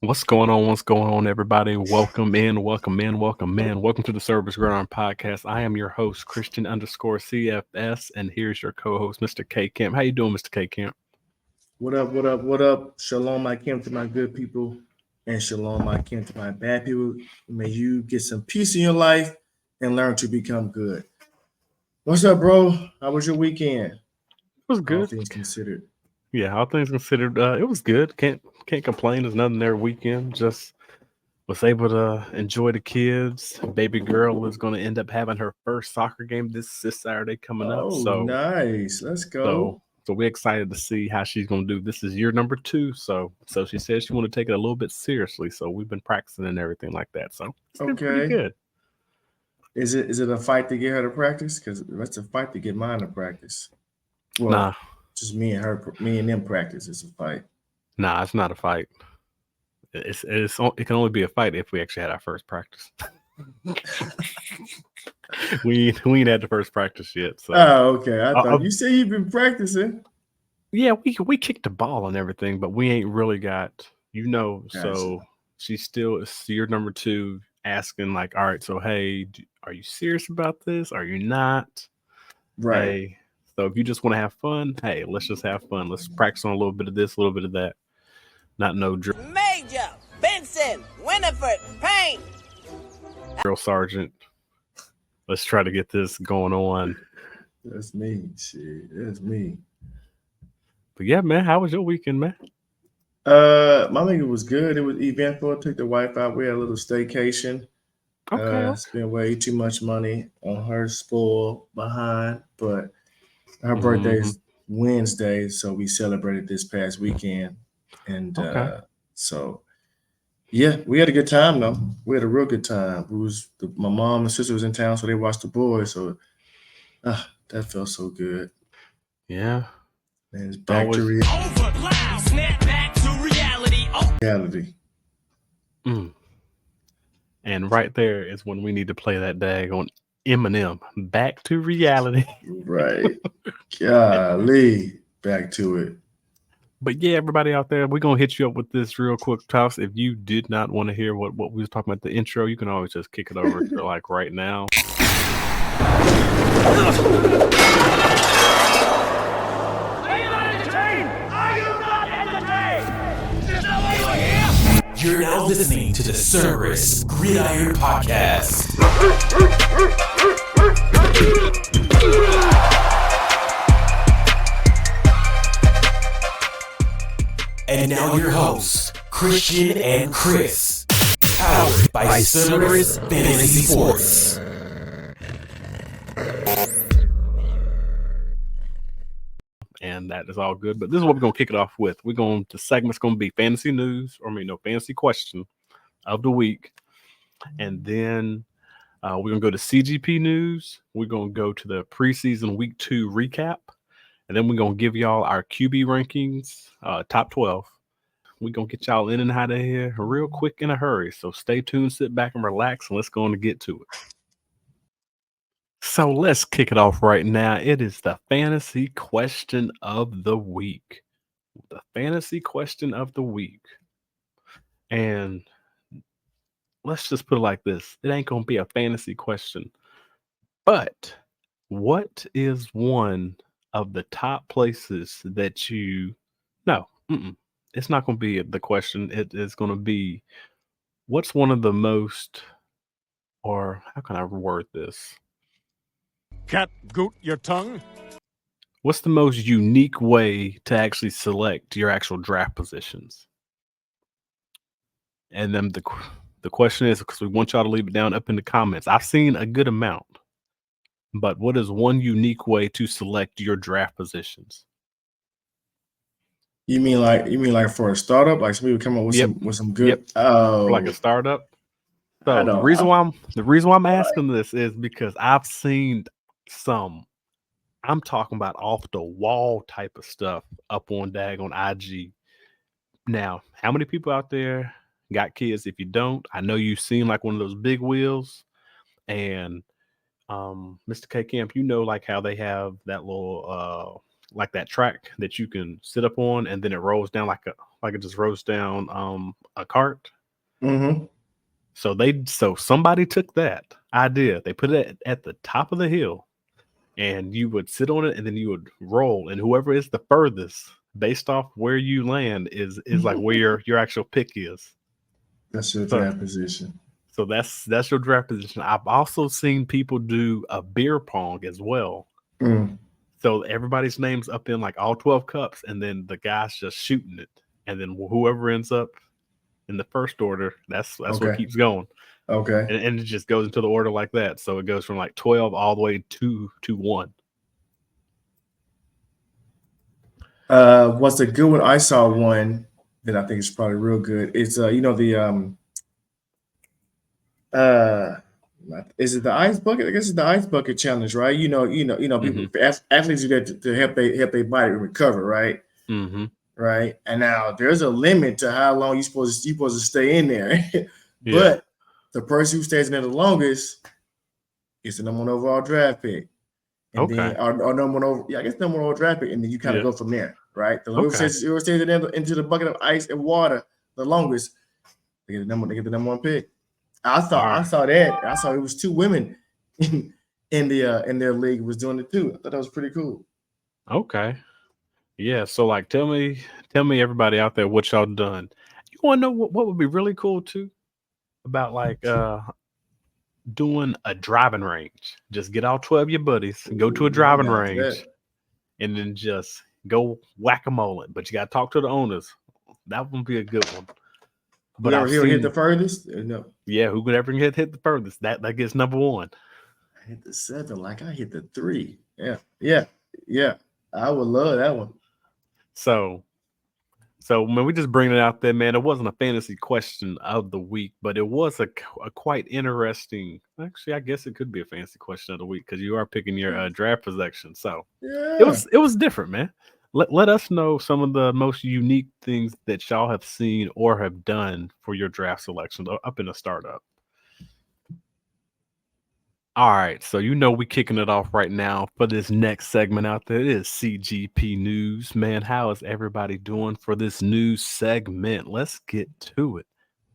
What's going on? What's going on, everybody? Welcome in, welcome in, welcome in. Welcome to the Cerberus Gridiron Podcast. I am your host, Christian_CFS, and here's your co-host, Mr. K Camp. How you doing, Mr. K Camp? What up, what up, what up? Shalom, I came to my good people, and shalom, I came to my bad people. May you get some peace in your life and learn to become good. What's up, bro? How was your weekend? It was All good. things considered. Yeah, all things considered, it was good. Can't complain. There's nothing there weekend. Just was able to enjoy the kids. Baby girl is going to end up having her first soccer game this Saturday coming up. Oh, So nice. Let's so go. so we're excited to see how she's going to do. This is year number 2. So she says she want to take it a little bit seriously. So we've been practicing and everything like that. So it's been pretty Okay. good. Is it a fight to get her to practice? Because that's a fight to get mine to practice. Well, Nah, just me and them practice. It's a fight. it's not a fight. It can only be a fight if we actually had our first practice. we ain't had the first practice yet. So Okay. I thought you said you've been practicing. yeah, we kicked the ball and everything, but we ain't really got Gotcha. So she's still year number 2 asking like, all right, so hey, are you serious about this? Are you not? Right. Hey, so if you just want to have fun, hey, let's just have fun. Let's practice on a little bit of this, a little bit of that. Not no drill Major, Benson, Winifred, Payne. sergeant. Let's try to get this going on. That's me. Shit, that's me. But yeah, man, how was your weekend, man? My weekend was good. It was eventful. I took the wife out. We had a little staycation. Okay. Spent way too much money on her spoil behind, but her birthday is Wednesday, so we celebrated this past weekend. And so yeah, we had a good time though. We had a real good time. My mom and sister was in town, so they watched the boys. So that felt so good. Yeah. And it's back to reality. And right there is when we need to play that daggone Eminem. Back to reality. Right. Golly. Back to it. But yeah, everybody out there, we're going to hit you up with this real quick toss. If you did not want to hear what we was talking about the intro, you can always just kick it over to like right now. You're now listening to the Cerberus Gridiron Podcast. And now your hosts, Christian and Chris, powered by Cerberus Fantasy Sports. And that is all good. But this is what we're going to kick it off with. The segment's going to be fantasy news, fantasy question of the week. And then we're going to go to CGP news. We're going to go to the preseason week 2 recap. And then we're going to give y'all our QB rankings, top 12. We're going to get y'all in and out of here real quick in a hurry. So stay tuned, sit back and relax, and let's go on and get to it. So let's kick it off right now. It is the fantasy question of the week. The fantasy question of the week. And let's just put it like this. It ain't going to be a fantasy question. But what is one of the top places that it's not going to be the question. It is going to be, what's one of the most, or how can I word this? Cat goot your tongue. What's the most unique way to actually select your actual draft positions? And then the question is, because we want y'all to leave it down up in the comments. I've seen a good amount, but what is one unique way to select your draft positions? You mean like for a startup? Like somebody would come up with some good. Yep. Oh, like a startup. So the reason why I'm asking this is because I've seen some. I'm talking about off the wall type of stuff up on IG. Now, how many people out there got kids? If you don't, I know you've seen like one of those big wheels. And Mr. K Camp, like how they have that little like that track that you can sit up on, and then it rolls down like it just rolls down a cart. Mm-hmm. So somebody took that idea, they put it at the top of the hill, and you would sit on it, and then you would roll, and whoever is the furthest, based off where you land, is like where your actual pick is. That's your draft position. So that's your draft position. I've also seen people do a beer pong as well. Mm. So everybody's name's up in like all 12 cups, and then the guy's just shooting it, and then whoever ends up in the first order, that's Okay. what keeps going. Okay. And it just goes into the order like that. So it goes from like 12 all the way to 1. What's a good one? I saw one that I think is probably real good. It's is it the ice bucket? I guess it's the ice bucket challenge, right? People, athletes do that to help their body recover, right? Mm-hmm. Right. And now there's a limit to how long you're supposed to stay in there. But Yeah. the person who stays in there the longest is the number 1 overall draft pick. And then or number 1 I guess number 1 overall draft pick, and then you kind of go from there, right? The whoever stays into the bucket of ice and water the longest, they get the number 1 pick. I saw that. I saw it was 2 women in their league was doing it too. I thought that was pretty cool. Okay. Yeah. So like, tell me everybody out there what y'all done. You want to know what would be really cool too about like doing a driving range. Just get all 12 of your buddies and go to a driving range, and then just go whack-a-mole it. But you got to talk to the owners. That would be a good one. But he'll hit the furthest? No. Yeah, who could ever hit the furthest? That gets number 1. I hit the 7 like I hit the 3. Yeah. I would love that one. So when we just bring it out there, man, it wasn't a fantasy question of the week, but it was a quite interesting. Actually, I guess it could be a fantasy question of the week because you are picking your draft possession. So yeah. it was different, man. Let us know some of the most unique things that y'all have seen or have done for your draft selections up in the startup. All right, so we kicking it off right now for this next segment out there. It is CGP News. Man, how is everybody doing for this news segment? Let's get to it.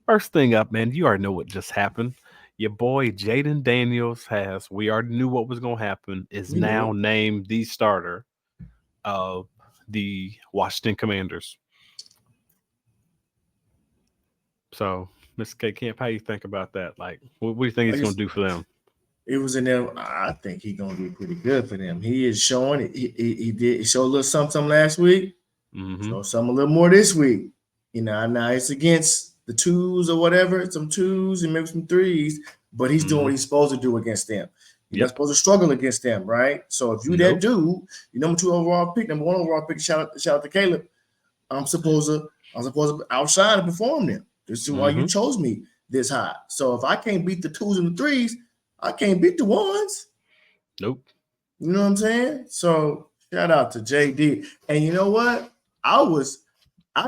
First thing up, man, you already know what just happened. Your boy Jayden Daniels we already knew what was going to happen, is now named the starter of the Washington Commanders. So, Mr. K. Camp, how you think about that? Like, what do you think he's going to do for them? It was in them. I think he's gonna do pretty good for them. He is showing it. He showed a little something last week. Mm-hmm. Show something a little more this week. Now it's against the 2s or whatever, some 2s and maybe some 3s. But he's doing what he's supposed to do against them. You're not supposed to struggle against them, right? So if you that dude, your number 2 overall pick, number 1 overall pick, shout out to Caleb. I'm supposed to outshine and perform them. This is why you chose me this high. So if I can't beat the 2s and the 3s, I can't beat the 1s. Nope. You know what I'm saying? So shout out to JD. And you know what? I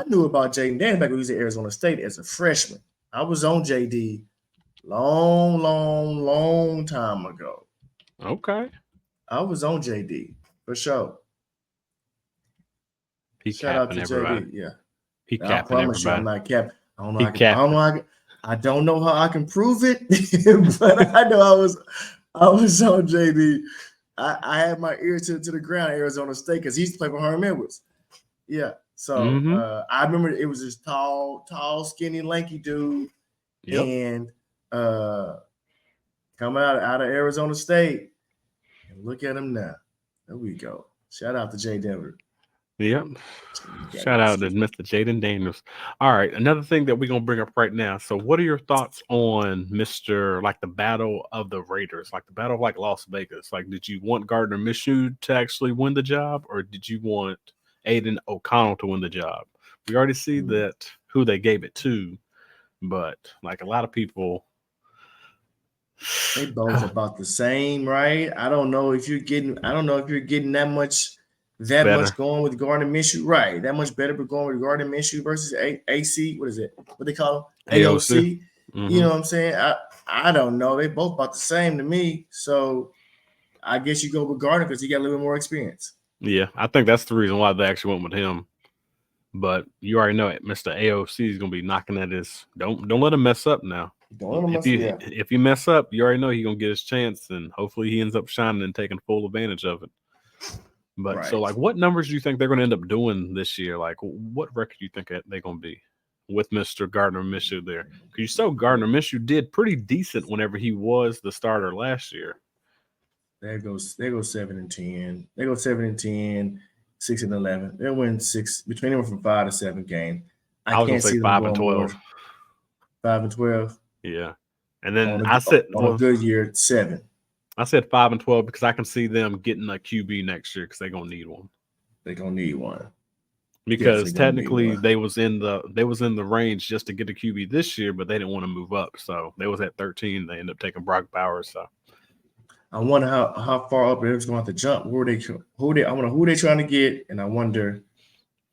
knew about Jayden Daniels back when he was at Arizona State as a freshman. I was on JD long time ago. Okay. I was on JD for sure. Shout out to everybody. JD. Yeah. He capping everybody. I'm not capping. I don't know how I can prove it, but I know I was on JD. I had my ear to the ground at Arizona State because he used to play for Herm Edwards. Yeah. So I remember it was this tall, skinny, lanky dude. Yep. And coming out of Arizona State. And look at him now. There we go. Shout out to Jay Denver. Yep. Shout out to Mr. Jayden Daniels. All right. Another thing that we're going to bring up right now. So what are your thoughts on the battle of the Raiders, like the battle of like Las Vegas? Like, did you want Gardner Minshew to actually win the job, or did you want Aiden O'Connell to win the job? We already see that who they gave it to, but like a lot of people, they both about the same, right? I don't know if you're getting that much going with Gardner Minshew, right? That much better, but going with Gardner Minshew versus AC. What is it? What they call him? AOC. Mm-hmm. You know what I'm saying? I don't know. They both about the same to me. So I guess you go with Gardner because he got a little bit more experience. Yeah, I think that's the reason why they actually went with him. But you already know it. Mr. AOC is going to be knocking at his. Don't let him mess up now. Don't let him mess up. If you mess up, you already know he's going to get his chance, and hopefully he ends up shining and taking full advantage of it. But so, like, what numbers do you think they're going to end up doing this year? Like, what record do you think they're going to be with Mr. Gardner Minshew there? Because you saw Gardner Minshew did pretty decent whenever he was the starter last year. They go 7-10. They go 7-10, 6-11. They'll win 6 between them from 5 to 7 games. I was going to say 5-12. 5-12. Yeah, and then on a good year 7. I said 5-12 because I can see them getting a QB next year because they're gonna need one. They're gonna need one because technically they was in the range just to get a QB this year, but they didn't want to move up, so they was at 13. They ended up taking Brock Bowers. So I wonder how far up they're going to have to jump. I wonder who they trying to get, and I wonder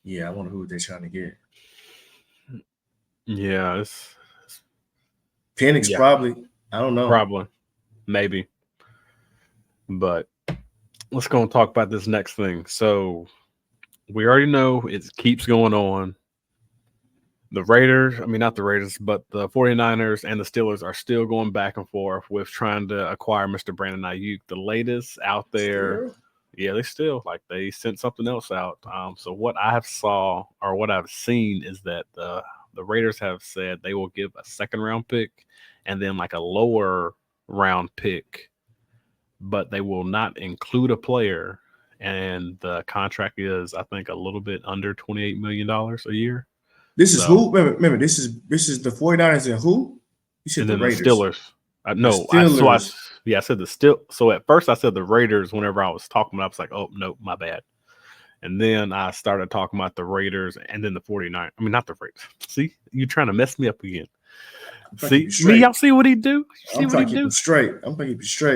who they're trying to get. Yeah, it's Penix probably. I don't know. Probably, maybe. But let's go and talk about this next thing. So we already know it keeps going on. The Raiders, not the Raiders, but the 49ers and the Steelers are still going back and forth with trying to acquire Mr. Brandon Aiyuk. The latest out there, they sent something else out. So what I've seen is that the Raiders have said they will give a second-round pick and then like a lower round pick, but they will not include a player. And the contract is, I think, a little bit under $28 million a year. This is who? Remember, this is the 49ers and who? You said the Raiders. The Steelers. I said the Steelers. So at first I said the Raiders whenever I was talking about it, I was like, oh, no, my bad. And then I started talking about the Raiders and then the 49ers. Not the Raiders. See, you're trying to mess me up again. See, y'all see what he do? I'm trying to keep him straight.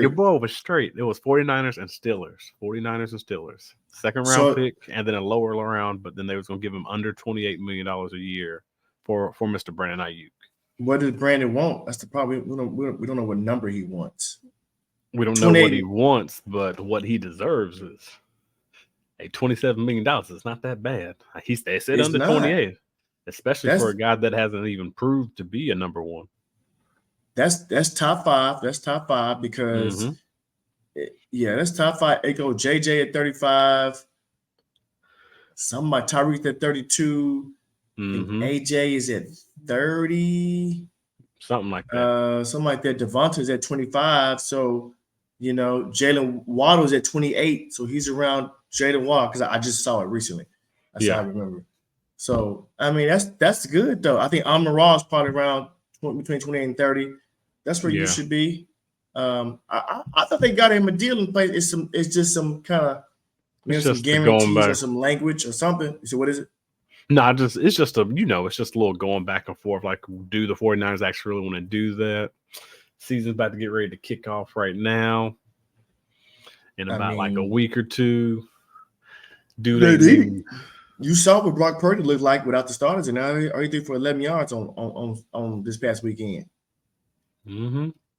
Your boy was straight. It was 49ers and Steelers. Second round pick and then a lower round, but then they was going to give him under $28 million a year for Mr. Brandon Aiyuk. What does Brandon want? That's the problem. We don't know what number he wants. We don't know what he wants, but what he deserves is $27 million. It's not that bad. They said under 28. Especially for a guy that hasn't even proved to be a number one. That's top 5. That's top 5 because, that's top 5. It goes JJ at 35. Something like Tyreek at 32. And AJ is at 30. Something like that. Something like that. Devonta's at 25. So, Jalen Waddle's at 28. So he's around Jalen Waddle because I just saw it recently. That's how I remember. So, that's good, though. I think Amon-Ra is probably around between 28 and 30. That's where you should be. I thought they got him a deal in place. It's just some kind of some guarantees or some language or something. So what is it? No, it's just a little going back and forth. Like, do the 49ers actually really want to do that? Season's about to get ready to kick off right now in about like a week or two. Do they? You saw what Brock Purdy looked like without the starters, and now he threw for 11 yards on this past weekend.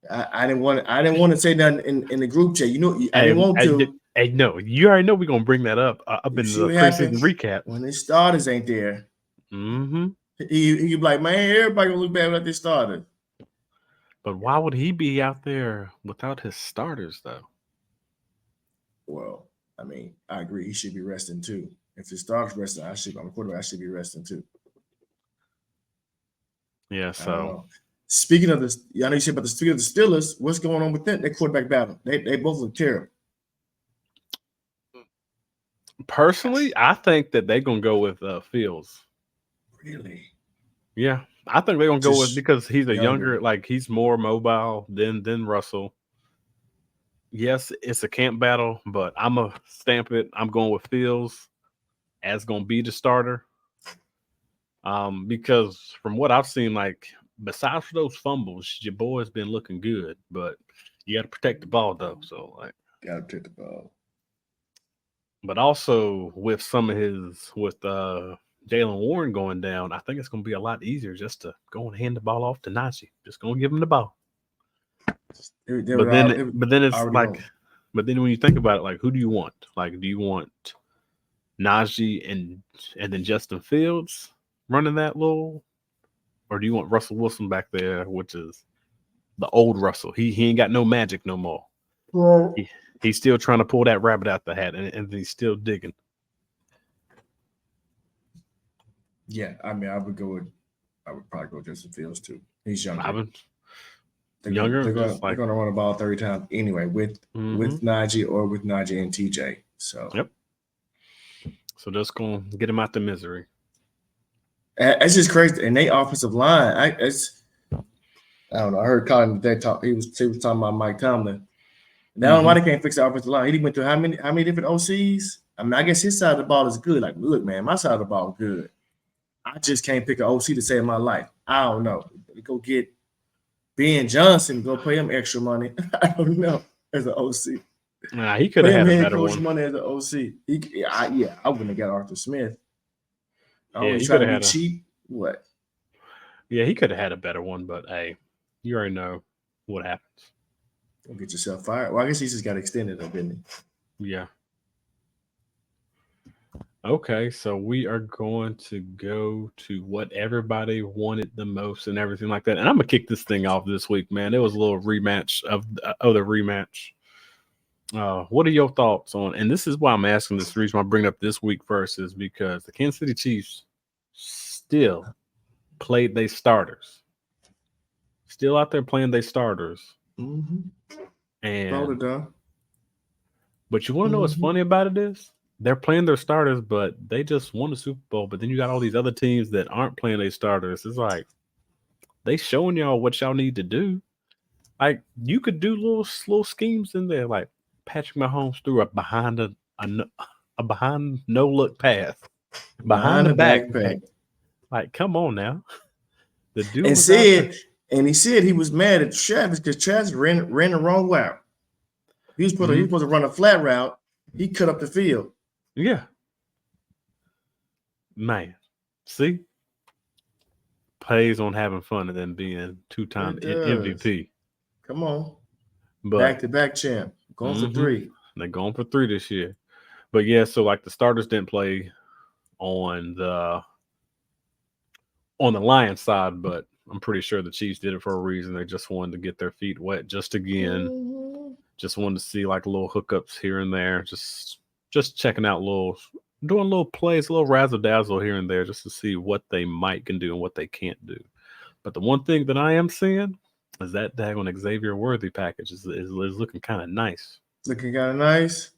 I didn't want to say nothing in the group chat. I didn't want to. No, you already know we're gonna bring that up in the preseason recap when his starters ain't there. He be like, man, everybody gonna look bad without their starters. But why would he be out there without his starters, though? Well, I agree. He should be resting too. If his starters resting, I'm a quarterback. I should be resting too. Yeah. So speaking of this, I know you said about the Steelers. What's going on with them? Their quarterback battle. They both look terrible. Personally, I think that they're gonna go with Fields. Really? Yeah, I think they're gonna go with because he's a younger, like he's more mobile than Russell. Yes, it's a camp battle, but I'm gonna stamp it. I'm going with Fields as gonna be the starter. Because from what I've seen, like besides for those fumbles, your boy's been looking good, but you got to protect the ball though. So gotta protect the ball. But also with Jalen Warren going down, I think it's going to be a lot easier just to go and hand the ball off to Najee. Just going to give him the ball. But then when you think about it, like, who do you want? Like, do you want Najee and then Justin Fields running that little, or do you want Russell Wilson back there, which is the old Russell? He ain't got no magic no more. Well, He's still trying to pull that rabbit out the hat, and he's still digging. yeah, I mean, I would probably go Justin Fields too. He's younger. They're going to run the ball 30 times anyway with Najee or with Najee and TJ. So yep. So just gonna get him out the misery. It's just crazy, and they offensive line. I don't know. I heard Colin today talk. He was talking about Mike Tomlin. Now, I don't know why they can't fix the offensive line. He went through how many different OCs? I mean, I guess his side of the ball is good. Like, look, man, my side of the ball is good. I just can't pick an OC to save my life. I don't know. Go get Ben Johnson. Go pay him extra money. I don't know as an OC. Nah, he could have had a better one. Money as an OC. I wouldn't have got Arthur Smith. He try to be cheap. What? Yeah, he could have had a better one, but hey, you already know what happens. Don't get yourself fired. Well, I guess he just got extended, didn't he? Yeah. Okay, so we are going to go to what everybody wanted the most and everything like that. And I'm going to kick this thing off this week, man. It was a little rematch of the rematch. What are your thoughts on, and this is why I'm asking this, the reason I bring it up this week first is because the Kansas City Chiefs still played their starters. Still out there playing their starters. Mm-hmm. And but you want to know what's funny about it is they're playing their starters, but they just won the Super Bowl. But then you got all these other teams that aren't playing their starters. It's like they showing y'all what y'all need to do. Like you could do little schemes in there, like Patrick Mahomes threw a behind no look pass behind the backpack. Like, come on now. The dude he said he was mad at Travis because Travis ran the wrong route. He was supposed to run a flat route. He cut up the field. Yeah. Man. See? Pays on having fun and then being two-time MVP. Come on. But back-to-back champ. Going for 3. They're going for 3 this year. But yeah, so like the starters didn't play on the Lions side, but I'm pretty sure the Chiefs did it for a reason. They just wanted to get their feet wet just again. Mm-hmm. Just wanted to see like little hookups here and there. Just checking out doing little plays, a little razzle dazzle here and there, just to see what they can do and what they can't do. But the one thing that I am seeing is that daggone Xavier Worthy package is looking kind of nice. Looking kind of nice.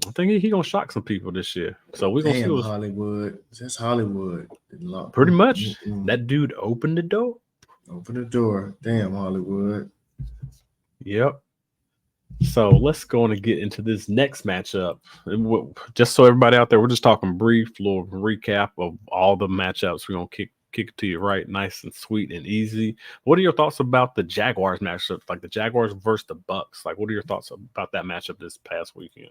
I think he gonna shock some people this year. So we're gonna see Hollywood. That's Hollywood. Pretty much. That dude opened the door. Open the door. Damn, Hollywood. Yep. So let's go on and get into this next matchup. And just so everybody out there, we're just talking brief little recap of all the matchups. We're gonna kick it to you right, nice and sweet and easy. What are your thoughts about the Jaguars matchup? Like the Jaguars versus the Bucks. Like, what are your thoughts about that matchup this past weekend?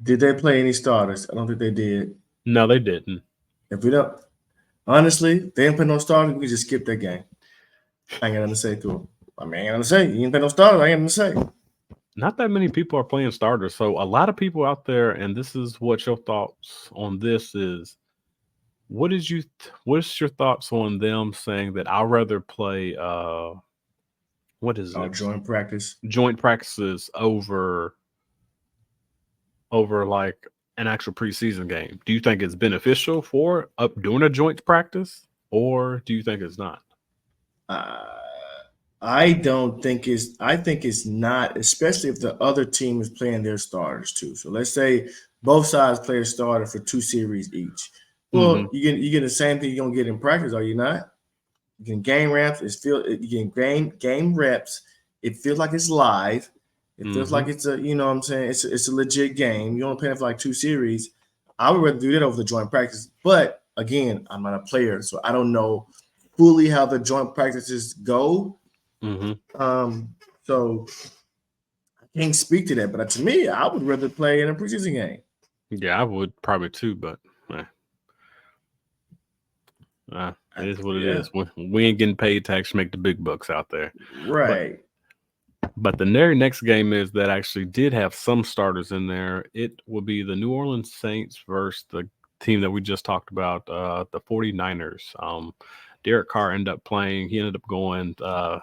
Did they play any starters? I don't think they did. No, they didn't. If we don't, honestly, they didn't play no starters. We can just skip that game. I ain't got nothing to say to them. I mean, I ain't got nothing to say. You didn't play no starters. I ain't got nothing to say. Not that many people are playing starters. So a lot of people out there, and this is what your thoughts on this is. What's your thoughts on them saying that I'd rather play what is it? Joint practice. Joint practices over like an actual preseason game. Do you think it's beneficial for doing a joint practice, or do you think it's not? I don't think it's. I think it's not, especially if the other team is playing their starters too. So let's say both sides play a starter for 2 series each. Well, you get the same thing you're gonna get in practice, are you not? You can game reps. You can game reps. It feels like it's live. It feels like it's a, you know what I'm saying? It's a legit game. You only play it for like 2 series. I would rather do that over the joint practice. But again, I'm not a player, so I don't know fully how the joint practices go. So I can't speak to that. But to me, I would rather play in a preseason game. Yeah, I would probably too, but it is what it is. We ain't getting paid to actually make the big bucks out there. Right. But the very next game is that actually did have some starters in there. It will be the New Orleans Saints versus the team that we just talked about, the 49ers. Derek Carr ended up playing. He ended up going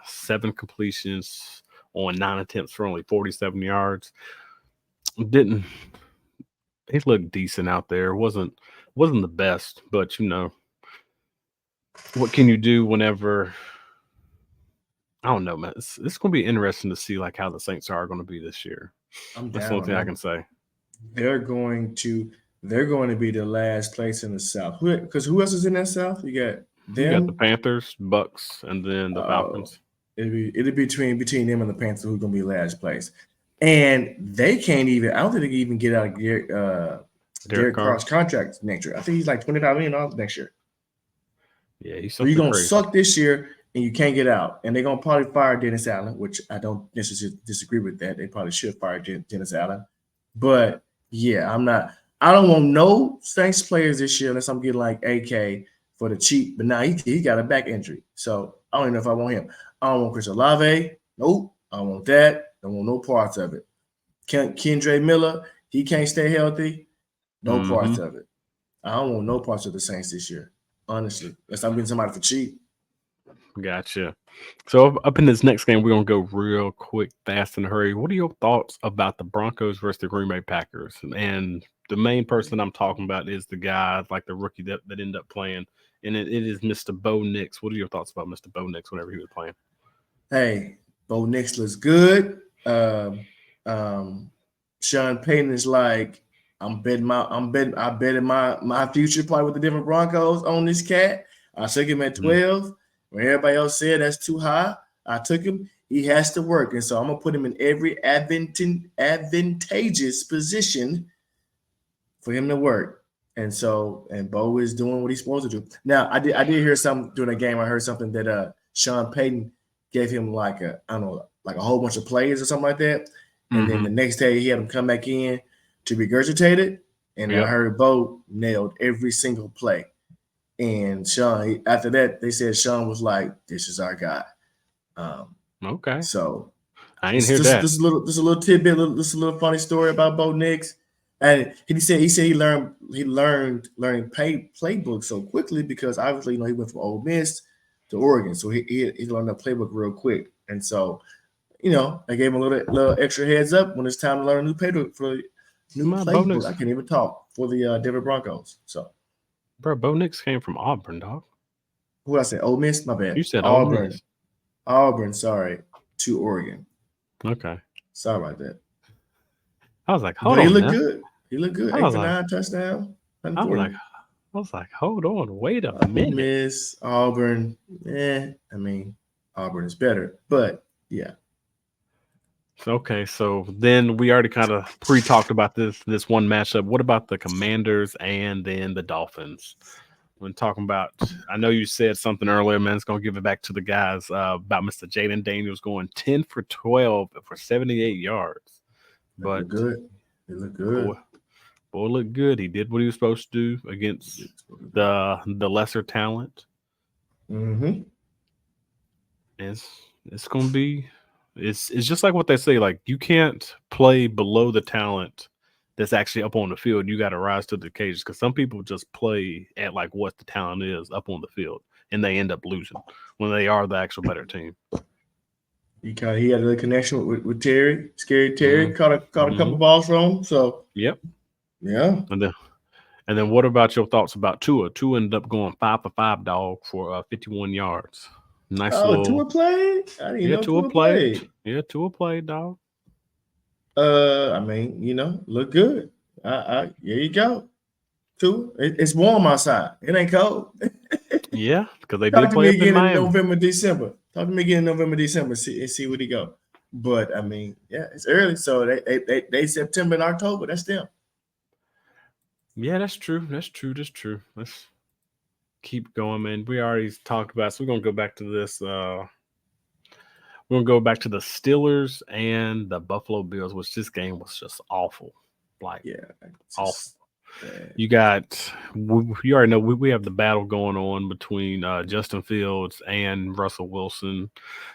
7 completions on 9 attempts for only 47 yards. He looked decent out there. Wasn't the best, but what can you do whenever? I don't know, man. It's going to be interesting to see like how the Saints are going to be this year. That's the only thing I can say. They're going to be the last place in the South. Because who else is in that South? You got them. You got the Panthers, Bucks, and then the Falcons. It'll be between them and the Panthers who's going to be last place. And they can't even. I don't think they can even get out of Derek Carr's contract next year. I think he's like $25 million next year. Yeah, he's so you're gonna suck this year and you can't get out. And they're gonna probably fire Dennis Allen, which I don't necessarily disagree with that. They probably should fire Dennis Allen. But yeah, I don't want no Saints players this year unless I'm getting like AK for the cheap. But now he got a back injury. So I don't even know if I want him. I don't want Chris Olave. Nope. I don't want that. I don't want no parts of it. Kendre Miller, he can't stay healthy. No parts of it. I don't want no parts of the Saints this year. Honestly, unless I'm getting somebody for cheap. Gotcha. So up in this next game, we're gonna go real quick, fast, and hurry. What are your thoughts about the Broncos versus the Green Bay Packers? And the main person I'm talking about is the guy, like the rookie that ended up playing, and it is Mr. Bo Nix. What are your thoughts about Mr. Bo Nix whenever he was playing? Hey, Bo Nix looks good. Sean Payton is like, I bet my future probably with the different Broncos on this cat. I took him at 12. When everybody else said that's too high, I took him. He has to work. And so I'm going to put him in every advantageous position for him to work. And Bo is doing what he's supposed to do. Now, I did hear something during the game. I heard something that Sean Payton gave him like a whole bunch of plays or something like that. And then the next day he had him come back in to regurgitate it, and I heard Bo nailed every single play. And Sean, after that, they said Sean was like, "This is our guy." Okay. So I didn't hear that. This is a little tidbit, this is a little funny story about Bo Nix. And he said he learned playbook so quickly because obviously he went from Ole Miss to Oregon, so he learned that playbook real quick. And so I gave him a little extra heads up when it's time to learn a new playbook for. Playbook. I can't even talk for the Denver Broncos. So, bro, Bo Nix came from Auburn, dog. Who did I say? Ole Miss? My bad. You said Auburn. Miss. Auburn, sorry, to Oregon. Okay. Sorry about that. I was like, hold on. He looked good. He looked good. 8 for 9 touchdown. I was like, hold on, wait a minute. Miss Auburn. Auburn is better, but yeah. Okay, so then we already kind of pre-talked about this one matchup. What about the Commanders and then the Dolphins? When talking about, I know you said something earlier, man. It's going to give it back to the guys about Mr. Jayden Daniels going 10 for 12 for 78 yards. But good. He looked good. Boy looked good. He did what he was supposed to do against the lesser talent. Mm-hmm. It's going to be. It's just like what they say. Like, you can't play below the talent that's actually up on the field. You got to rise to the occasion because some people just play at like what the talent is up on the field, and they end up losing when they are the actual better team. He had a connection with Terry, Scary Terry. Caught a couple balls from him. So yep, yeah. And then what about your thoughts about Tua? Tua ended up going 5 for 5, dog, for 51 yards. Nice. Tua played? I didn't know Tua played. Yeah, Tua played, dog. Look good. Here you go. Tua. It's warm outside. It ain't cold. Yeah, because they did play in Miami. November, December. Talk to me again in November, December. See where he go. But it's early, so they September and October. That's them. Yeah, that's true. Let's keep going, man. We already talked about, so we're gonna go back to this. We're gonna go back to the Steelers and the Buffalo Bills, which this game was just awful. Like, awful. You already know we have the battle going on between Justin Fields and Russell Wilson.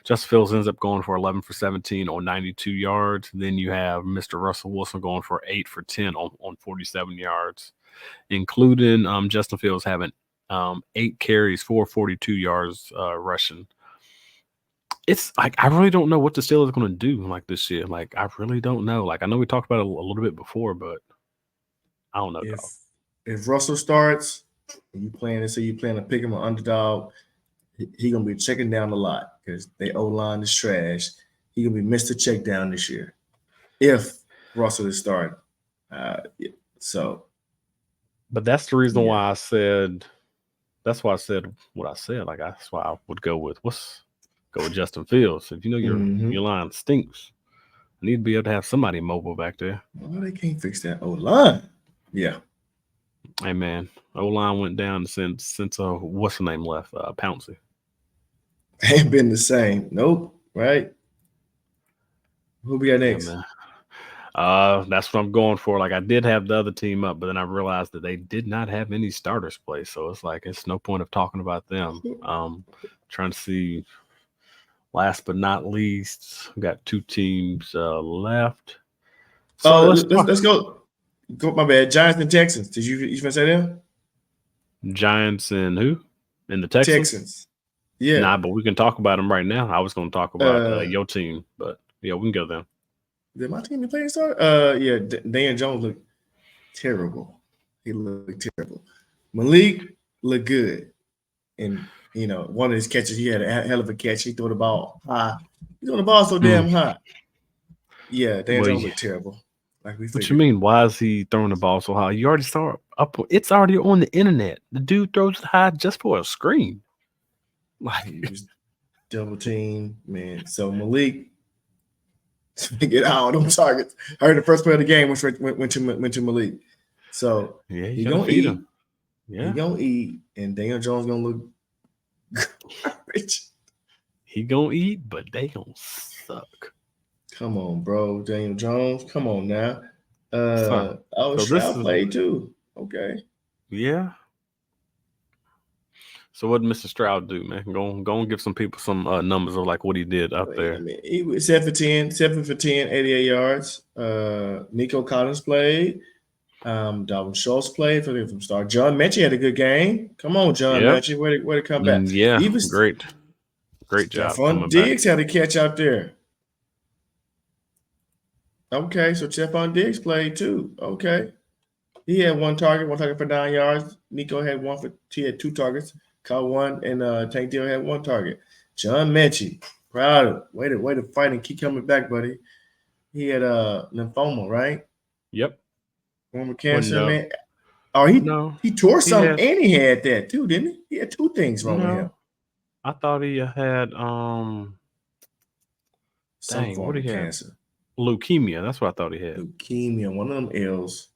Justin Fields ends up going for 11 for 17 on 92 yards. Then you have Mr. Russell Wilson going for 8 for 10 on 47 yards. including Justin Fields having 8 carries, 442 yards rushing. It's like I really don't know what the Steelers are going to do like this year. Like I really don't know. Like I know we talked about it a little bit before, but I don't know. If Russell starts, and you playing to pick him an underdog, he gonna be checking down a lot because they O-line is trash. He gonna be Mr. Check Down this year if Russell is starting. But that's the reason why I said. That's why I said what I said. Like that's why I would go with Justin Fields. If you know your line stinks, I need to be able to have somebody mobile back there. Well, they can't fix that O-line. Yeah. Hey man, O-line went down since what's the name left? Pouncey. Ain't been the same. Nope. Right. Who we got next? Yeah, that's what I'm going for. Like I did have the other team up, but then I realized that they did not have any starters play. So it's like it's no point of talking about them. Trying to see. Last but not least, we got 2 teams left. So let's go. My bad. Giants and Texans. Did you gonna say them? Giants and who? And the Texans? Yeah. Nah, but we can talk about them right now. I was going to talk about your team, but yeah, we can go there. Did my team be playing start? Yeah. Dan Jones looked terrible. He looked terrible. Malik looked good, and one of his catches, he had a hell of a catch. He threw the ball high. He threw the ball so damn high. Yeah, Dan Jones looked terrible. Like we figured. What you mean? Why is he throwing the ball so high? You already saw it up. It's already on the internet. The dude throws it high just for a screen. Like he was double team, man. So Malik get out on targets. I heard the first play of the game went to Malik. So yeah, he gonna eat. Him. Yeah, he gonna eat, and Daniel Jones gonna look garbage. He gonna eat, but they gonna suck. Come on, bro, Daniel Jones. Come on now. So Stroud played too. Okay. Yeah. So what did Mr. Stroud do, man? Go and give some people some numbers of like what he did out there. I mean, he was 7 for 10, 88 yards. Nico Collins played. Dalvin Schultz played from start. John Mechie had a good game. Come on, John Mechie. Way to come back. Yeah, great job. Stephon Diggs had a catch out there. Okay, so Stephon Diggs played too. Okay. He had one target for 9 yards. Nico had 2 targets. Caught 1, and Tank Deal had 1 target. John Mechie, proud of him. Way to fight and keep coming back, buddy. He had lymphoma, right? Yep. Former cancer, man. Oh, he tore something, and he had that too, didn't he? He had 2 things wrong with him. I thought he had some form of cancer. Leukemia. That's what I thought he had. Leukemia, one of them L's.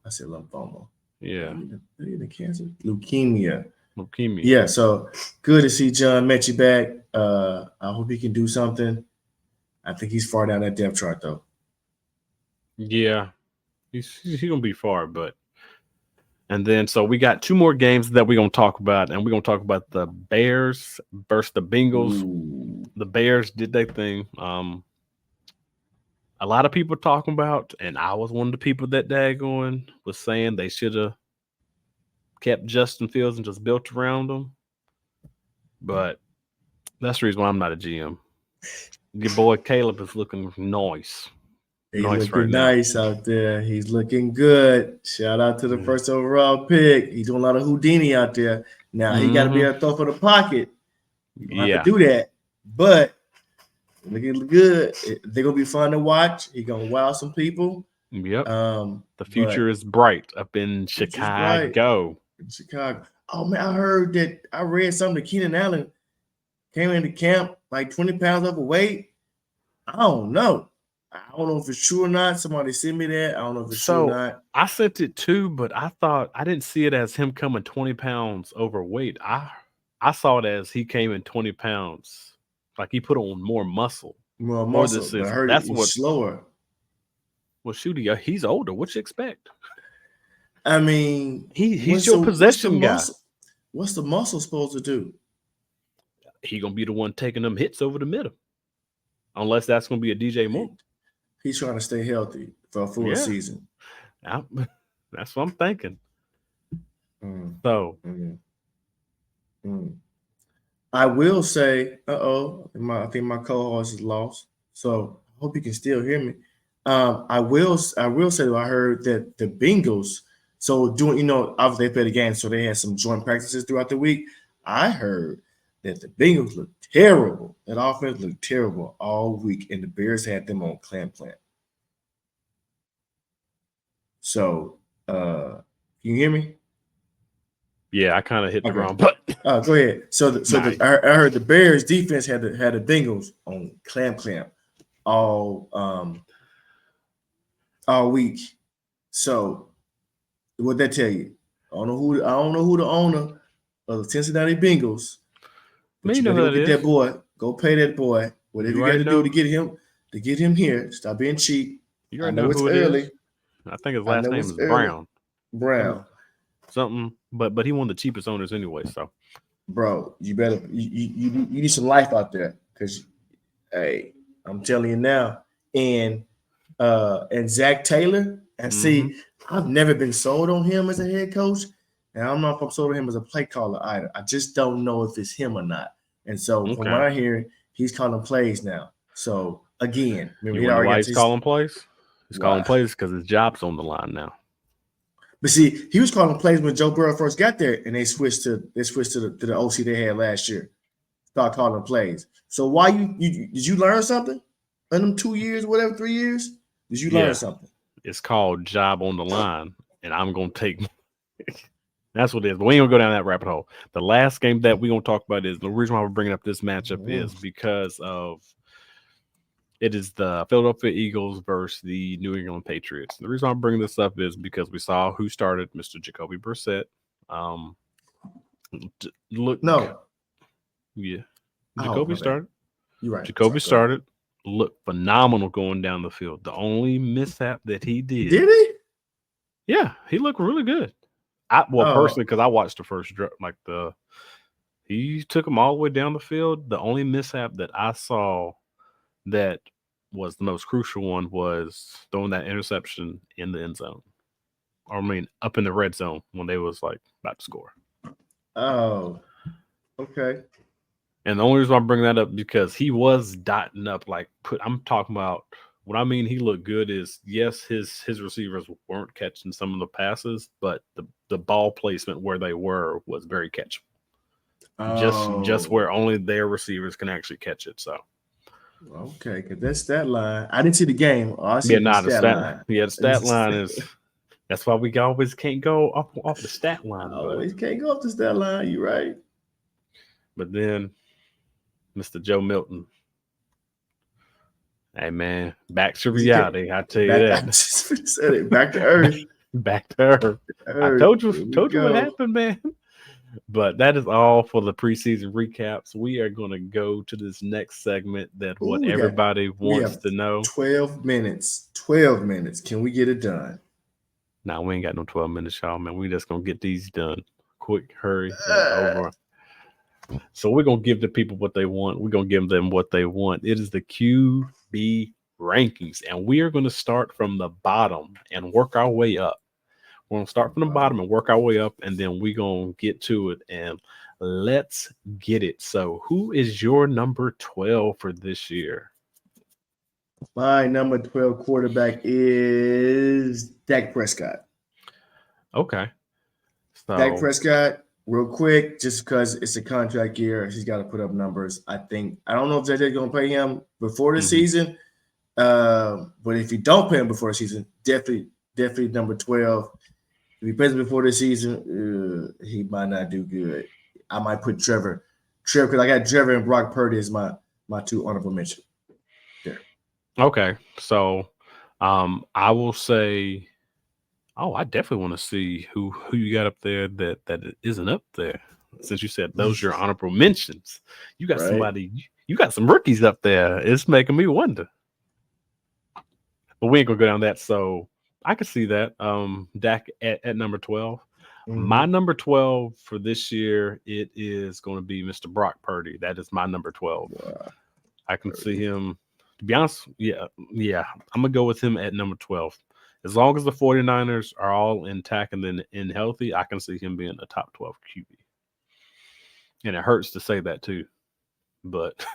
I said lymphoma. Yeah. The cancer? Leukemia. Leukemia. Yeah, so good to see John Mechie back. I hope he can do something. I think he's far down that depth chart, though. Yeah. He's going to be far, but. And then, so we got 2 more games that we're going to talk about, and we're going to talk about the Bears versus the Bengals. Ooh. The Bears did their thing. A lot of people talking about, and I was one of the people that daggone was saying they should have kept Justin Fields and just built around him. But that's the reason why I'm not a GM. Your boy Caleb is looking nice. He's looking nice out there. He's looking good. Shout out to the first overall pick. He's doing a lot of Houdini out there. Now, he got to be able to throw for the pocket. You don't have to do that. But looking good. They're going to be fun to watch. He's going to wow some people. Yep. The future is bright up in Chicago. Oh, man, I read something that Keenan Allen came into camp like 20 pounds overweight. I don't know. I don't know if it's true or not. Somebody sent me that. I don't know if it's true or not. I sent it too, but I didn't see it as him coming 20 pounds overweight. I saw it as he came in 20 pounds. Like he put on more muscle. More muscle. I heard he's slower. Well, shoot, he's older. What you expect? I mean, he's your possession guy. What's the muscle supposed to do? He gonna be the one taking them hits over the middle, unless that's gonna be a DJ Moore. He's trying to stay healthy for a full season. That's what I'm thinking. So I will say, I think my co-host is lost. So I hope you can still hear me. I will say that I heard that the Bengals, so doing, obviously they played a game, so they had some joint practices throughout the week. I heard that the Bengals looked terrible. That offense looked terrible all week, and the Bears had them on clam. So, can you hear me? yeah, I kind of hit the wrong button. Go ahead. I heard the Bears defense had the Bengals on clam all week. So what that tell you? I don't know who the owner of the Cincinnati Bengals. But you better go get that boy. Go pay that boy. Whatever you got to do to get him here. Stop being cheap. You already know it's early. I think his last name is Brown. Something, but he one of the cheapest owners anyway. So, bro, you better you need some life out there, because, hey, I'm telling you now. And Zach Taylor, and see, I've never been sold on him as a head coach, and I don't know if I'm sold on him as a play caller either. I just don't know if it's him or not. And so, from what I hear, he's calling plays now. So again, remember, you know why he's calling plays? He's calling plays because his job's on the line now. But see, he was calling plays when Joe Burrow first got there, and they switched to the OC they had last year. Start calling plays. So why did you learn something in them 2 years, whatever, 3 years? Did you learn something? It's called job on the line, and I'm gonna take. That's what it is. But we ain't gonna go down that rabbit hole. The last game that we're gonna talk about is the reason why we're bringing up this matchup is because of. It is the Philadelphia Eagles versus the New England Patriots. The reason I'm bringing this up is because we saw who started, Mr. Jacoby Brissett. Jacoby started. You're right. Jacoby started. Looked phenomenal going down the field. The only mishap that he did. Did he? Yeah, he looked really good. Personally, because I watched the first he took him all the way down the field. The only mishap that I saw that was the most crucial one was throwing that interception in the end zone. Up in the red zone when they was like about to score. Oh, okay. And the only reason I'm bringing that up because he was dotting up I'm talking about what I mean. He looked good is yes, his receivers weren't catching some of the passes, but the ball placement where they were was very catchable. Just where only their receivers can actually catch it. So. Okay, because that stat line, I didn't see the game. The stat line. Yeah, the stat line is. That's why we always can't go off the stat line. Always can't go off the stat line. You're right. But then, Mr. Joe Milton. Hey man, back to reality. I tell you that. I just said it. Back to earth. Back to earth. I told you what happened, man. But that is all for the preseason recaps. We are going to go to this next segment everybody wants to know. 12 minutes. 12 minutes. Can we get it done? Nah, we ain't got no 12 minutes, y'all, man. We just going to get these done. Quick, hurry, over. So we're going to give the people what they want. We're going to give them what they want. It is the QB rankings, and we are going to start from the bottom and work our way up. We're going to start from the bottom and work our way up, and then we're going to get to it, and let's get it. So who is your number 12 for this year? My number 12 quarterback is Dak Prescott. Okay. So, Dak Prescott, real quick, just because it's a contract year, he's got to put up numbers. I don't know if JJ's going to pay him before the season, but if you don't pay him before the season, definitely number 12. If he plays before the season, he might not do good. I might put Trevor, because I got Trevor and Brock Purdy as my two honorable mentions. There. Okay, so I will say, I definitely want to see who you got up there that isn't up there. Since you said those are your honorable mentions, you got somebody, you got some rookies up there. It's making me wonder. But we ain't gonna go down that. So. I can see that. Dak at number 12. My number 12 for this year, it is going to be Mr. Brock Purdy. That is my number 12. Wow. I can see him. To be honest, yeah. I'm gonna go with him at number 12. As long as the 49ers are all intact and then in healthy, I can see him being a top 12 QB. And it hurts to say that too. But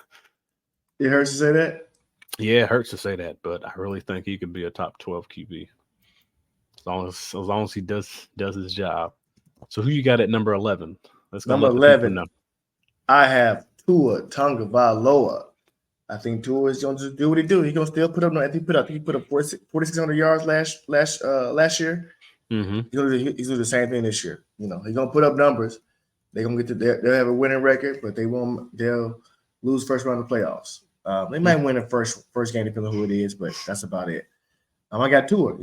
it hurts to say that? Yeah, it hurts to say that, but I really think he could be a top 12 QB. As long as he does his job. So who you got at number 11? Let's go. Number 11. I have Tua Tagovailoa. I think Tua is going to do what he do. He's going to still put up. I think he put up 4,600 yards last year. Mm-hmm. He's going to do the same thing this year. He's going to put up numbers. They're going to they'll have a winning record, but they'll lose first round of playoffs. They might win the first game depending on who it is, but that's about it. I got Tua.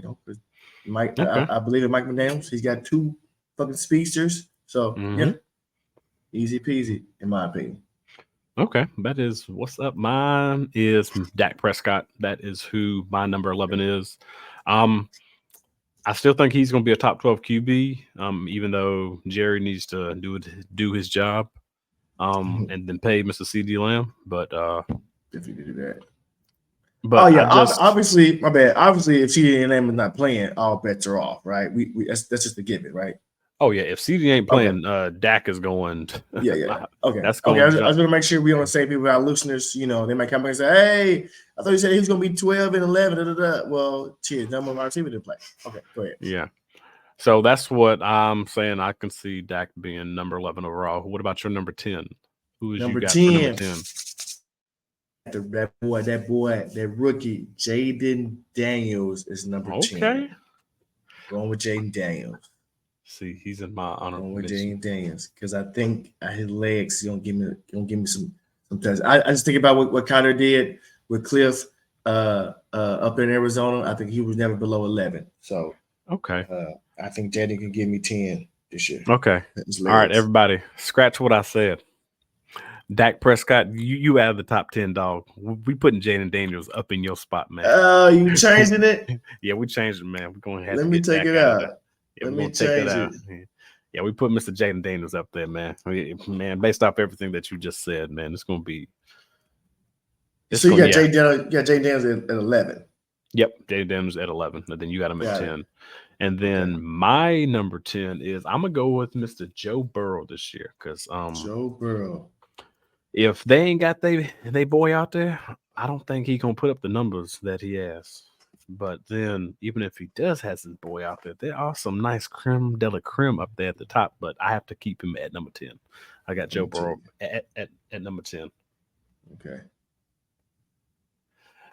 Mike. Okay. I believe in Mike McDaniels. He's got 2 fucking speedsters. So yeah, easy peasy in my opinion. Okay, that is what's up. Mine is Dak Prescott. That is who my number 11 is. I still think he's going to be a top 12 QB, even though Jerry needs to do his job, and then pay Mr. CD Lamb. But if you do that, but obviously, my bad. Obviously, if CD Lamb is not playing, all bets are off, right? We that's just a given, right? Oh yeah, if CD ain't playing, Dak is going. Yeah. Okay, that's okay. I was going to make sure we on the same people. Our listeners, they might come back and say, "Hey, I thought you said he was going to be 12 and 11." Da, da, da. Well, cheers. None of our team didn't play. Okay, go ahead. Yeah. So that's what I'm saying. I can see Dak being number 11 overall. What about your number 10? Who is number you got 10? For number 10? That rookie, Jayden Daniels is number 10. Okay. Going with Jayden Daniels. See, he's in my honor. With Jayden Daniels, because I think his legs gonna give me some touch. I just think about what Connor did with Cliff up in Arizona. I think he was never below 11. So okay, I think Jayden can give me 10 this year. Okay, all right, everybody, scratch what I said. Dak Prescott, you out of the top 10, dog. We putting Jayden Daniels up in your spot, man. Oh, you changing it? Yeah, we changed it, man. We're going to have Let to me take it out. Yeah, we're going to take that out. Yeah, we put Mr. Jayden Daniels up there, man. Man, based off everything that you just said, man, it's going to be. So you got Jayden Daniels at 11. Yep, Jayden Daniels at 11. And then you got him at 10. And then my number 10 is I'm going to go with Mr. Joe Burrow this year because Joe Burrow. If they ain't got they boy out there, I don't think he going to put up the numbers that he has. But then, even if he does has his boy out there are some nice creme de la creme up there at the top. But I have to keep him at number 10. I got Joe Burrow at number 10. Okay.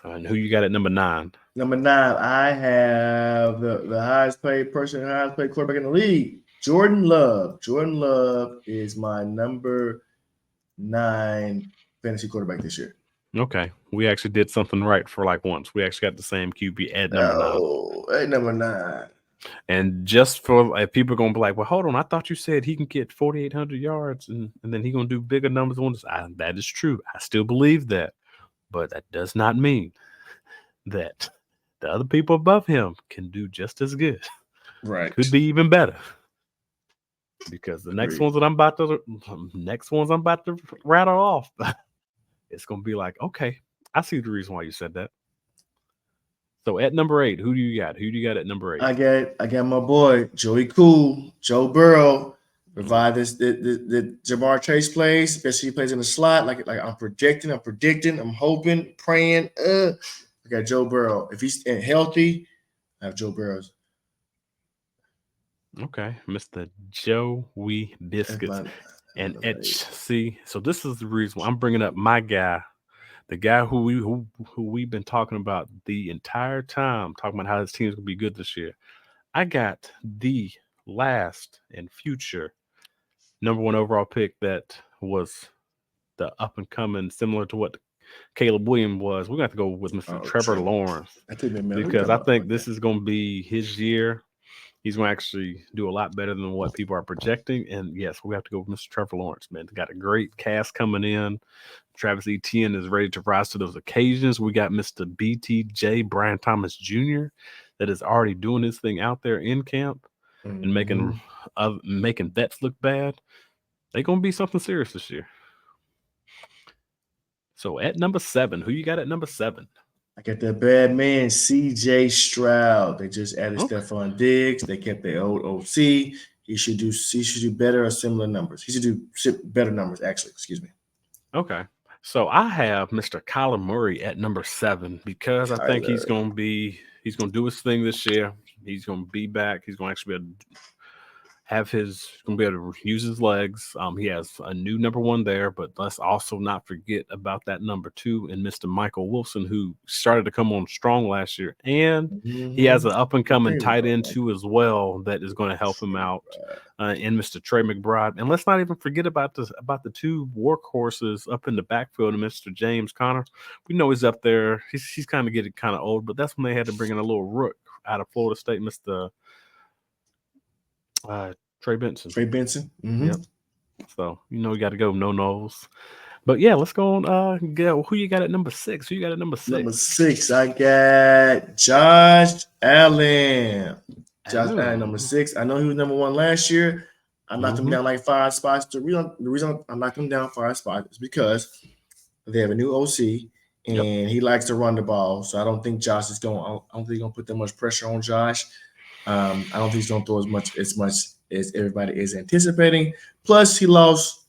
And who you got at number 9? Number 9, I have the highest paid quarterback in the league, Jordan Love. Jordan Love is my number 9 fantasy quarterback this year. Okay, we actually did something right for once. We actually got the same QB at number 9. Oh, at number 9. And just for people are gonna be like, well, hold on, I thought you said he can get 4,800 yards and then he's gonna do bigger numbers. That is true. I still believe that, but that does not mean that the other people above him can do just as good. Right, could be even better. Because the next ones I'm about to rattle off. It's going to be like, okay, I see the reason why you said that. So at number 8, who do you got? Who do you got at number 8? I got my boy, Joey Cool, Joe Burrow. Provide the Jamar Chase plays, especially he plays in the slot. Like I'm predicting, I'm hoping, praying. I got Joe Burrow. If he's healthy, I have Joe Burrow's. Okay, Mr. Joey Biscuits. And see, so this is the reason why I'm bringing up my guy, the guy who we've been talking about the entire time, talking about how his team's gonna be good this year. I got the last and future number 1 overall pick that was the up and coming, similar to what Caleb Williams was. We're gonna have to go with Mr. Trevor Lawrence because I think this is gonna be his year. He's going to actually do a lot better than what people are projecting. And yes, we have to go with Mr. Trevor Lawrence, man. They got a great cast coming in. Travis Etienne is ready to rise to those occasions. We got Mr. BTJ, Brian Thomas Jr., that is already doing his thing out there in camp and making vets look bad. They're going to be something serious this year. So at number 7, who you got at number 7? I got that bad man, CJ Stroud. They just added Stephon Diggs. They kept their old OC. He should do better or similar numbers. He should do better numbers, actually. Excuse me. Okay. So I have Mr. Kyler Murray at number 7 because I think he's going to do his thing this year. He's going to be back. He's going to actually be able to going to be able to use his legs. He has a new number 1 there, but let's also not forget about that number 2 in Mr. Michael Wilson, who started to come on strong last year. And he has an up-and-coming tight end too as well that is going to help him out in Mr. Trey McBride. And let's not even forget about the 2 workhorses up in the backfield and Mr. James Conner. We know he's up there. He's kind of getting kind of old, but that's when they had to bring in a little rook out of Florida State, Mr. Trey Benson. Mm-hmm. Yep. So you got to go no-nos. But yeah, let's go on. Who you got at number 6? Who you got at number 6? Number 6, I got Josh Allen. Allen, number 6. I know he was number 1 last year. I knocked him down like 5 spots. The reason I knocked him down 5 spots is because they have a new OC and he likes to run the ball. So I don't think Josh is going. I don't think he's going to put that much pressure on Josh. I don't think he's going to throw as much as everybody is anticipating. Plus, he lost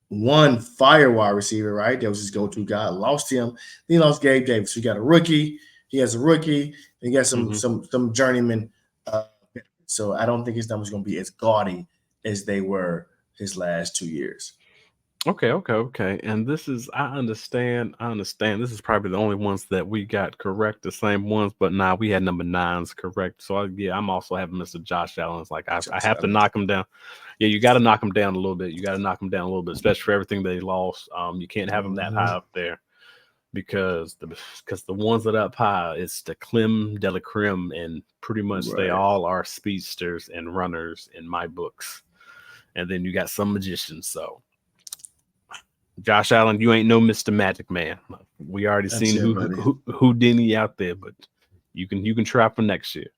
one fire wide receiver, right? That was his go-to guy. Lost him. Then he lost Gabe Davis. He got a rookie. He has a rookie. He got some journeyman. So I don't think his numbers going to be as gaudy as they were his last 2 years. Okay. And I understand. This is probably the only ones that we got correct, the same ones, but we had number 9s correct. So I'm also having Mr. Josh Allen. It's like I have to knock him down. Yeah, you got to knock him down a little bit. Especially for everything they lost. You can't have him that high up there because the ones that are up high, it's the creme de la creme, and pretty much they all are speedsters and runners in my books. And then you got some magicians, so. Josh Allen, you ain't no Mr. Magic Man. We already seen Houdini out there, but you can try for next year.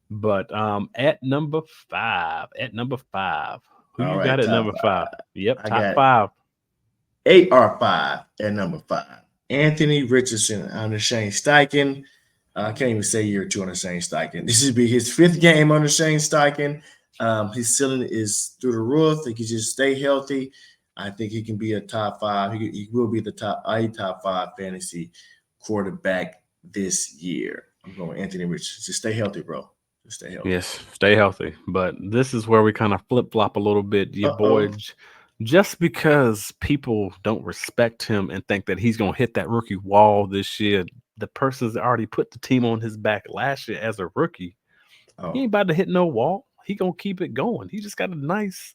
But at number 5, who you got at number 5? Yep, top 5. AR5 at number 5. Anthony Richardson under Shane Steichen. I can't even say year 2 under Shane Steichen. This would be his 5th game under Shane Steichen. His ceiling is through the roof. He can just stay healthy. I think he can be a top 5. He will be the top 5 fantasy quarterback this year. I'm going Anthony Richardson. Just stay healthy, bro. Just stay healthy. Yes, stay healthy. But this is where we kind of flip-flop a little bit. Your boy, just because people don't respect him and think that he's going to hit that rookie wall this year, the persons that already put the team on his back last year as a rookie, he ain't about to hit no wall. He going to keep it going. He just got a nice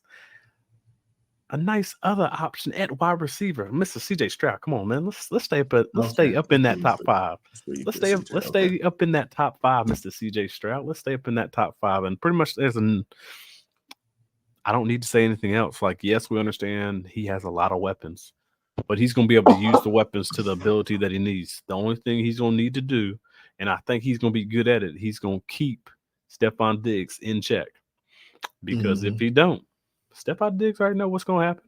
other option at wide receiver, Mr. CJ Stroud. Come on, man. Let's stay up in that top 5. Let's stay up in that top 5, Mr. CJ Stroud. Let's stay up in that top 5. And pretty much I don't need to say anything else. Like, yes, we understand he has a lot of weapons, but he's going to be able to use the weapons to the ability that he needs. The only thing he's going to need to do, and I think he's going to be good at it, he's going to keep Stephon Diggs in check. Because if he don't, Stephon Diggs already know what's going to happen.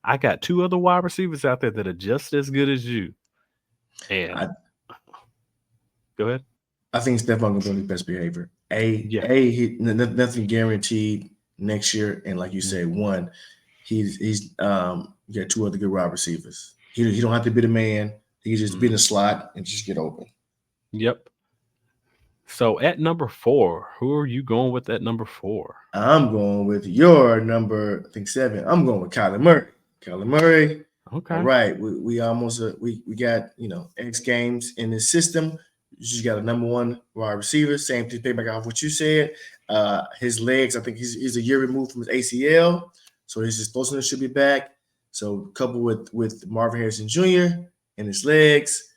I got 2 other wide receivers out there that are just as good as you. And go ahead. I think Stephon going to be on his best behavior. Nothing guaranteed next year. And like you said, one, he's got 2 other good wide receivers. He don't have to be the man. He can just be in the slot and just get open. Yep. So at number 4, who are you going with at number 4? I'm going with your number, I think 7. I'm going with Kyler Murray. Kyler Murray. Okay. All right. We almost we got X games in the system. You just got a number 1 wide receiver. Same thing, payback off what you said. His legs, I think he's a year removed from his ACL, so his explosiveness should be back. So coupled with Marvin Harrison Jr. and his legs,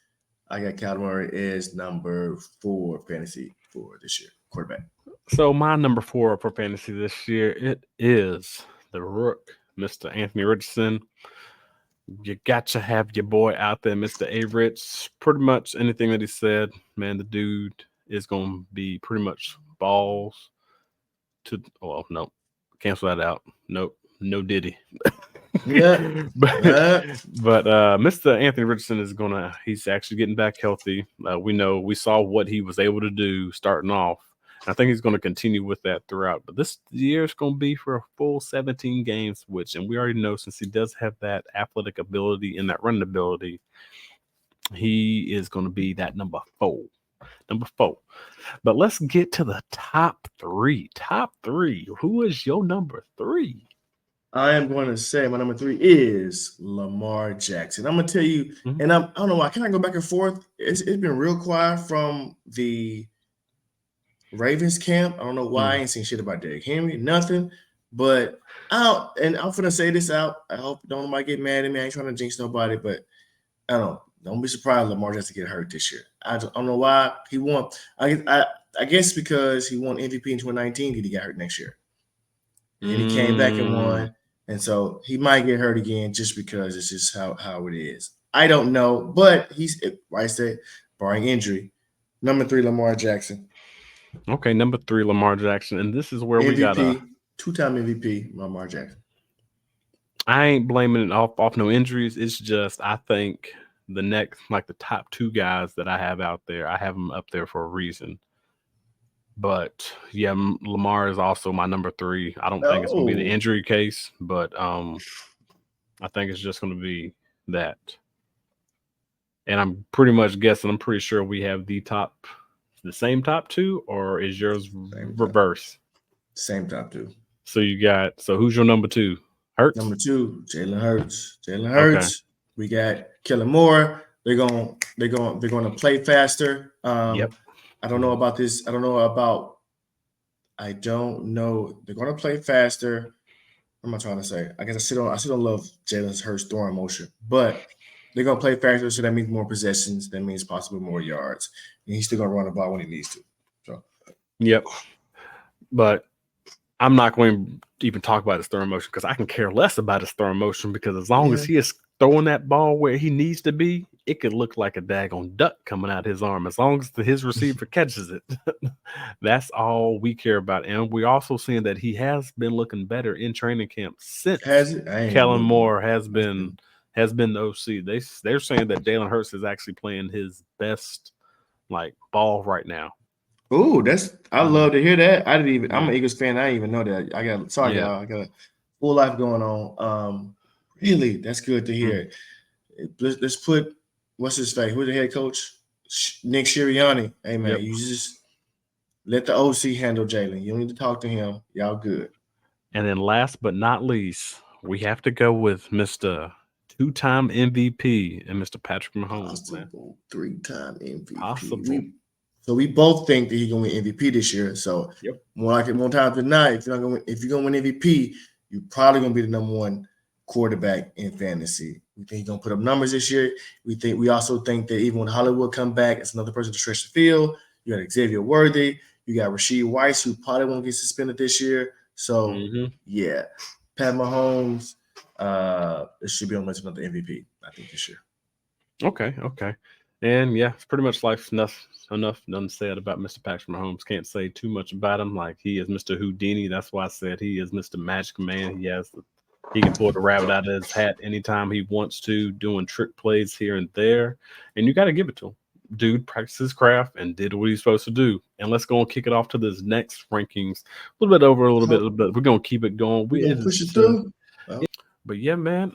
I got Kyler Murray as number 4 fantasy for this year, quarterback. So my number 4 for fantasy this year, it is the Rook, Mr. Anthony Richardson. You got to have your boy out there, Mr. A-Rich. Pretty much anything that he said, man, the dude is going to be pretty much balls to – well, no, cancel that out. Nope, no Diddy. Yeah. but Mr. Anthony Richardson he's actually getting back healthy. We saw what he was able to do starting off. I think he's going to continue with that throughout. But this year is going to be for a full 17 games, and we already know since he does have that athletic ability and that running ability, he is going to be that number 4. But let's get to the top 3. Who is your number 3? I am going to say my number 3 is Lamar Jackson. I'm going to tell you, and I don't know why. Can I go back and forth? It's been real quiet from the Ravens camp. I don't know why. I ain't seen shit about Derrick Henry, nothing. But I'm gonna say this out. I hope nobody get mad at me. I ain't trying to jinx nobody, but I don't be surprised Lamar Jackson get hurt this year. I don't know why he won. I guess because he won MVP in 2019, he got hurt next year, and he came back and won. And so he might get hurt again just because it's just how it is. I don't know, but I said, barring injury, number 3 Lamar Jackson. Okay, number 3 Lamar Jackson, and this is where MVP, we got 2-time MVP Lamar Jackson. I ain't blaming it off no injuries. It's just I think the top 2 guys that I have out there, I have them up there for a reason. But yeah, Lamar is also my number 3. I don't think it's going to be the injury case, but I think it's just going to be that. And I'm pretty much guessing. I'm pretty sure we have the same top 2, or is yours reverse? Same top 2. So who's your number 2? Hurts? Number 2, Jalen Hurts. Okay. We got Kellen Moore. They're gonna play faster. Yep. I don't know about this. They're gonna play faster. What am I trying to say? I guess I still don't love Jalen Hurts throwing motion, but they're gonna play faster, so that means more possessions. That means possibly more yards. And he's still gonna run the ball when he needs to. So yep. But I'm not going to even talk about his throwing motion because I can care less about his throwing motion, because as long as he is throwing that ball where he needs to be, it could look like a daggone duck coming out his arm. As long as his receiver catches it, that's all we care about. And we're also seeing that he has been looking better in training camp since Kellen Moore has been the OC. They're saying that Jalen Hurts is actually playing his best ball right now. Oh, I love to hear that. I'm an Eagles fan. I didn't even know that. Y'all. I got a full life going on. Really, that's good to hear. Let's put what's his face? Who's the head coach? Nick Sirianni. Hey man, you just let the OC handle Jalen. You don't need to talk to him. Y'all good. And then last but not least, we have to go with Mr. 2-time MVP and Mr. Patrick Mahomes. Possible 3-time MVP. Possible. So we both think that he's gonna win MVP this year. So more like it more times than not, if you're gonna win MVP, you're probably gonna be the number 1 quarterback in fantasy. We think he's gonna put up numbers this year. We also think that even when Hollywood come back, it's another person to stretch the field. You got Xavier Worthy, you got Rashid Weiss, who probably won't get suspended this year. So Pat Mahomes, it should be on list another MVP, I think, this year. Okay. And it's pretty much enough said about Mr. Patrick Mahomes. Can't say too much about him. He is Mr. Houdini. That's why I said he is Mr. Magic Man. He can pull the rabbit out of his hat anytime he wants to, doing trick plays here and there. And you got to give it to him. Dude practiced his craft and did what he's supposed to do. And let's go and kick it off to this next rankings. A little bit over, a little bit. We're going to keep it going. We're push it through. But yeah, man,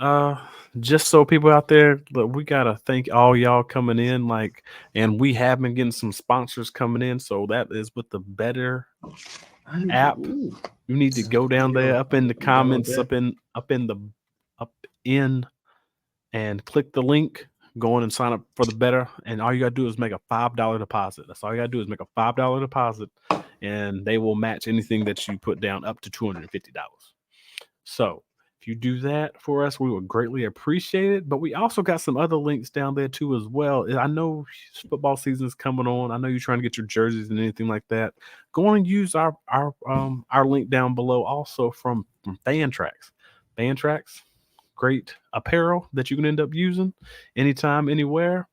just so people out there, look, we got to thank all y'all coming in, and we have been getting some sponsors coming in. So that is with the Better app. You need to go down there, up in the comments, up in and click the link, go in and sign up for the Better. And all you got to do is make a $5 deposit. That's all you got to do is make a $5 deposit, and they will match anything that you put down up to $250. So if you do that for us, we would greatly appreciate it. But we also got some other links down there too as well. I know football season is coming on. I know you're trying to get your jerseys and anything like that. Go on and use our link down below also from Fantrax. Fantrax, great apparel that you can end up using anytime, anywhere.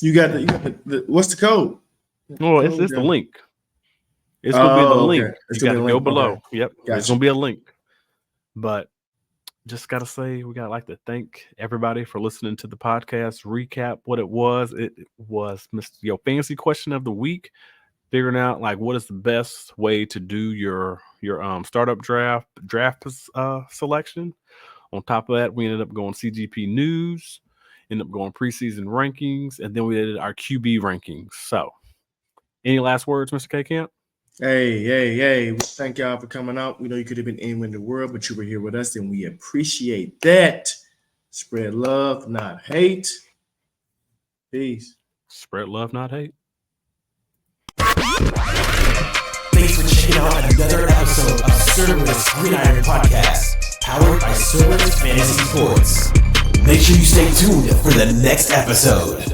You got the what's the code? Well, it's the link. It's going to be the link. Okay. You got to go below. Okay. Yep. Gotcha. It's going to be a link. But just got to say, we got to like to thank everybody for listening to the podcast. Recap what it was. It was your fantasy question of the week, figuring out like what is the best way to do your startup draft selection. On top of that, we ended up going CGP news, ended up going preseason rankings, and then we did our QB rankings. So, any last words, Mr. K. Camp? Hey. Thank y'all for coming out. We know you could have been anywhere in the world, but you were here with us, and we appreciate that. Spread love, not hate. Peace. Spread love, not hate. Thanks for checking out another episode of Cerberus Gridiron Podcast, powered by Cerberus Fantasy Sports. Make sure you stay tuned for the next episode.